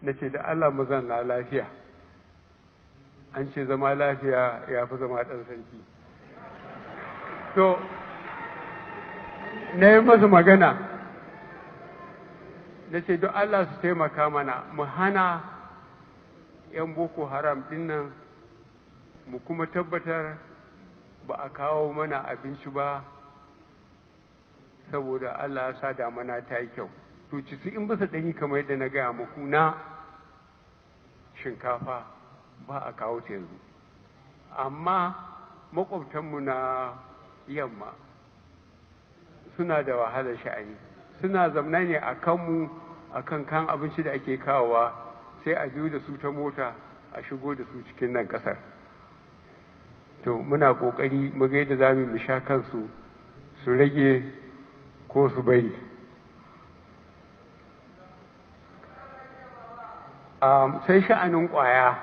na ce da Allah mu zanna lafiya. An ce zama lafiya ya fi zama ɗan sarki. To, na yi masa magana, na ce don Allah su taimaka mana mu hana 'yan Boko Haram ɗin nan, mu kuma tabbatar ba a kawo mana abinci ba, saboda Allah ya sa damana ta yi kyau. To, 90% kamar yadda na gaya muku na shinkafa ba a kawo ta yanzu. Amma makwabtanmu na yamma suna da wahalar sha'ani, suna zamna ne a kanmu, a kan abinci da ake kawowa, sai a biyo da su ta mota a shigo da su cikin nan ƙasar. To muna ƙoƙari mu ga yadda za mu sha kansu su rage ko su bari. Sai sha'anin ƙwaya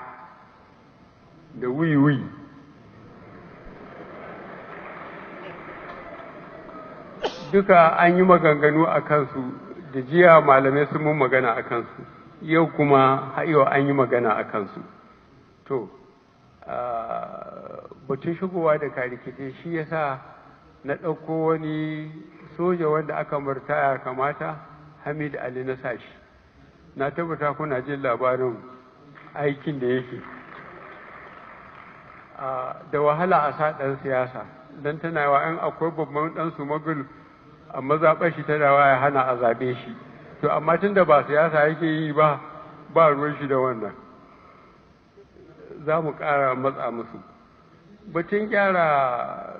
da wiwi. Duka an yi maganganu a kansu, da jiya malamai sun mun magana a kansu, yau kuma yau an yi magana a kansu. To, batun shigowa da karikite shi yasa na ɗauko wani soja wanda aka murtaya kamata, Hamid Ali na sashi. Na tabbata kuna jin labarin aikin da yake. Da wahala a sa ɗan siyasa, don tana yawa in akwai babban ɗan su magul a mazaɓar shi tana ya hana a zaɓe shi. To amma tun da ba siyasa yake yi ba ruwan shi da wannan. Za mu ƙara matsa musu. Batun gyara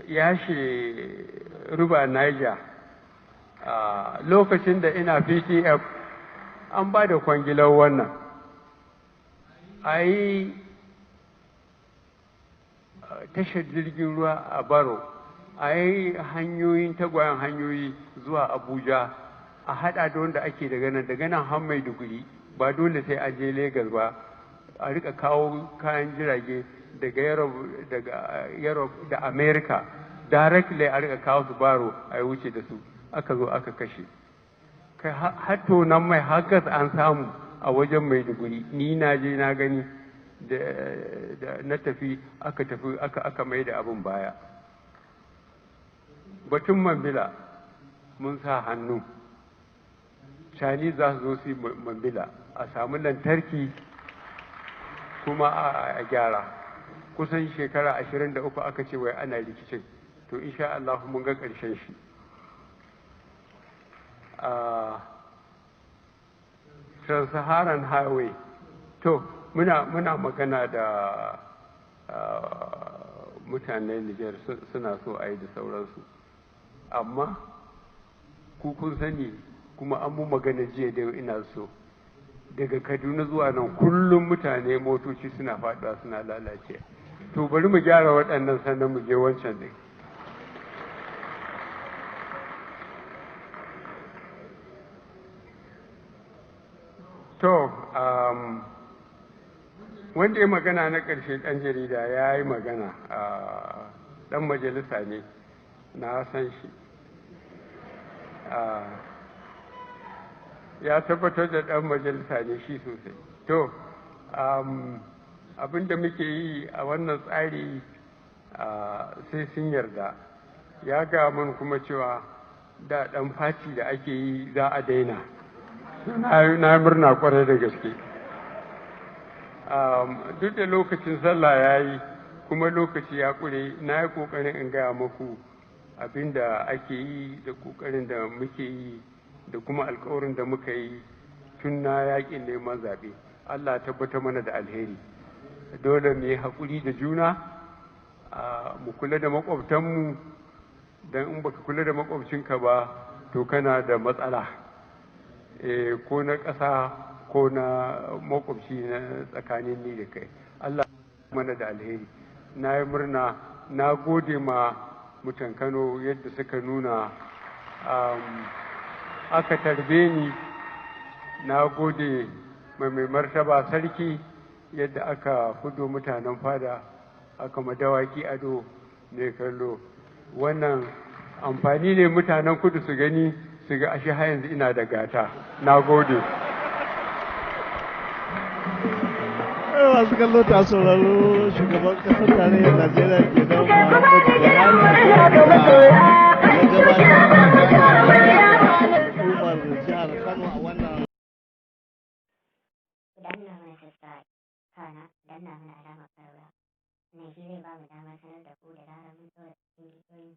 yashe ruba Niger, lokacin da ina PTF an ba da kwangilar wannan. A yi tashar jirgin ruwa a Baro, a yi hanyoyin tagwayen hanyoyi zuwa Abuja, a haɗa da wanda ake daga nan har Maiduguri, ba dole sai a je Legas ba, a rika kawo kayan jirage daga Europe da America, directly a rika kawo su Baro a yi wuce da su, aka zo aka kashe. Kai hatto nan mai hagas an samu a wajen Maiduguri, ni na je na gani da na tafi aka mai da abin baya. Batun Mambila mun sa hannu, Chinese za su zo su yi Mambila, a samu lantarki kuma a gyara. Kusan shekara 23 aka ce wai ana rikicin, to insha Allah mun ga ƙarshen shi. Trans-Saharan Highway, to muna magana da mutanen Nijar suna so a yi da sauransu, amma ku kun sani kuma an mu magana jiya da ina so, daga Kaduna zuwa nan kullum mutane motoci suna faɗuwa suna lalace. To bari mu gyara waɗannan sannan mu je wancan ɗin. To, wanda ya magana na ƙarshe ɗan jarida ya yi magana, ɗan majalisa ne, na san shi. Ya tabbatar da ɗan majalisa ne shi sosai. To, abin da muke yi a wannan tsari sai sun yarda. Ya ga mun kuma cewa da ɗan faci da ake yi za a daina. Na murna kwarai da gaske. Duk da lokacin sallah ya yi kuma lokaci ya ƙure, na yi ƙoƙarin in gaya muku abin da ake yi da ƙoƙarin da muke yi da kuma alƙawarin da muka yi tun na yaƙin neman zaɓe. Allah tabbata mana da alheri. Dole mu yi haƙuri da juna, mu kula da maƙwabtanmu, don in baka kula da maƙwabcinka ba to kana da matsala. Ko na ƙasa ko na makwabci na tsakanin ni da kai. Allah mana da alheri. Na yi murna, na gode ma mutan Kano yadda suka nuna aka tarbe ni. Na gode mai martaba sarki yadda aka fudo mutanen fada, aka madawaki ado mai kallo. Wannan amfani ne mutanen kudu su gani, su ga ashe har yanzu ina da gata. Na gode. masu kallo ta sauraro shugaban kasar tarayyar Najeriya kenan Muhammadu Buhari da ya gabatar da hukumar jihar Kano a wannan. Danna mana subscribe, kana danna mana alamar ƙararrawa. Wannan shi zai ba mu damar sanar da ku da zarar mun ɗora cikin bidiyoyi.